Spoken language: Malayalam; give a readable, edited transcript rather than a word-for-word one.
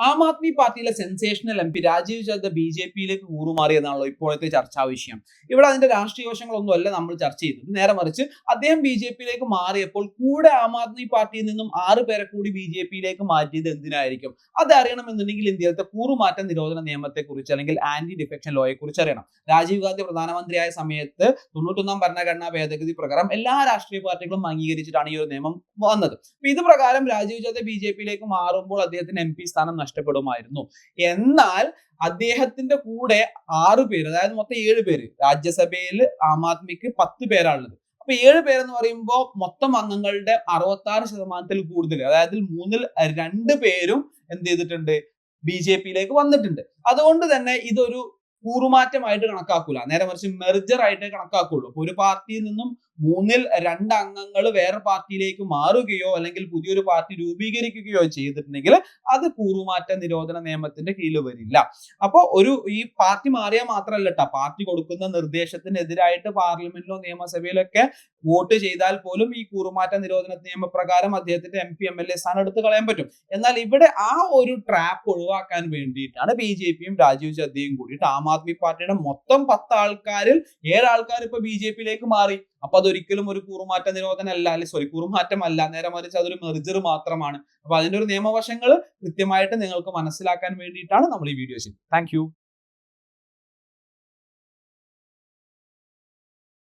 ആം ആദ്മി പാർട്ടിയിലെ സെൻസേഷണൽ MP രാജീവ് ചദ്ദ BJP-യിലേക്ക് കൂറുമാറിയെന്നാണല്ലോ ഇപ്പോഴത്തെ ചർച്ചാ വിഷയം. ഇവിടെ അതിന്റെ രാഷ്ട്രീയ വശങ്ങളൊന്നും അല്ല നമ്മൾ ചർച്ച ചെയ്യുന്നത്. നേരെ മറിച്ച് അദ്ദേഹം BJP-യിലേക്ക് മാറിയപ്പോൾ കൂടെ ആം ആദ്മി പാർട്ടിയിൽ നിന്നും 6 പേരെ കൂടി BJP-യിലേക്ക് മാറ്റിയത് എന്തിനായിരിക്കും? അത് അറിയണമെന്നുണ്ടെങ്കിൽ ഇന്ത്യയിലത്തെ കൂറുമാറ്റ നിരോധന നിയമത്തെക്കുറിച്ച് അല്ലെങ്കിൽ ആന്റി ഡിഫെക്ഷൻ ലോയെ കുറിച്ച് അറിയണം. രാജീവ് ഗാന്ധി പ്രധാനമന്ത്രിയായ സമയത്ത് 91 ഭരണഘടനാ ഭേദഗതി പ്രകാരം എല്ലാ രാഷ്ട്രീയ പാർട്ടികളും അംഗീകരിച്ചിട്ടാണ് ഈ ഒരു നിയമം വന്നത്. ഇത് പ്രകാരം രാജീവ് ചദ്ദ BJP-യിലേക്ക് മാറുമ്പോൾ അദ്ദേഹത്തിന് MP സ്ഥാനം നഷ്ടപ്പെടുമായിരുന്നു. എന്നാൽ അദ്ദേഹത്തിന്റെ കൂടെ 6 പേര്, അതായത് മൊത്തം 7 പേര്, രാജ്യസഭയിൽ ആം ആദ്മിക്ക് 10 പേരാണുള്ളത്. അപ്പൊ 7 പേരെന്ന് പറയുമ്പോൾ മൊത്തം അംഗങ്ങളുടെ 66% കൂടുതൽ, അതായത് 2 പേരും എന്ത് ചെയ്തിട്ടുണ്ട്, BJP-യിലേക്ക് വന്നിട്ടുണ്ട്. അതുകൊണ്ട് തന്നെ ഇതൊരു കൂറുമാറ്റമായിട്ട് കണക്കാക്കൂല, നേരെ മറിച്ച് മെർജർ ആയിട്ട് കണക്കാക്കുള്ളൂ. അപ്പൊ ഒരു പാർട്ടിയിൽ നിന്നും 2 അംഗങ്ങൾ വേറെ പാർട്ടിയിലേക്ക് മാറുകയോ അല്ലെങ്കിൽ പുതിയൊരു പാർട്ടി രൂപീകരിക്കുകയോ ചെയ്തിട്ടുണ്ടെങ്കിൽ അത് കൂറുമാറ്റ നിരോധന നിയമത്തിന്റെ കീഴിൽ വരില്ല. അപ്പൊ ഈ പാർട്ടി മാറിയാൽ മാത്രമല്ല ട്ടോ, പാർട്ടി കൊടുക്കുന്ന നിർദ്ദേശത്തിനെതിരായിട്ട് പാർലമെന്റിലോ നിയമസഭയിലോ ഒക്കെ വോട്ട് ചെയ്താൽ പോലും ഈ കൂറുമാറ്റ നിരോധന നിയമപ്രകാരം അദ്ദേഹത്തിന്റെ MP MLA സ്ഥാനം എടുത്തു കളയാൻ പറ്റും. എന്നാൽ ഇവിടെ ആ ഒരു ട്രാപ്പ് ഒഴിവാക്കാൻ വേണ്ടിയിട്ടാണ് BJP-യും രാജീവ് ചദ്ദയും കൂടിയിട്ട് ആം ആദ്മി പാർട്ടിയുടെ മൊത്തം 10 ആൾക്കാരിൽ 7 ആൾക്കാർ ഇപ്പൊ BJP-യിലേക്ക് മാറി. അപ്പൊ അതൊരിക്കലും ഒരു കൂറുമാറ്റ നിരോധനമല്ല, കൂറുമാറ്റമല്ല, നേരെ മറിച്ച് അതൊരു മെർജർ മാത്രമാണ്. അപ്പൊ അതിന്റെ ഒരു നിയമവശങ്ങൾ കൃത്യമായിട്ട് നിങ്ങൾക്ക് മനസ്സിലാക്കാൻ വേണ്ടിയിട്ടാണ് നമ്മൾ ഈ വീഡിയോ ചെയ്യുന്നത്. താങ്ക്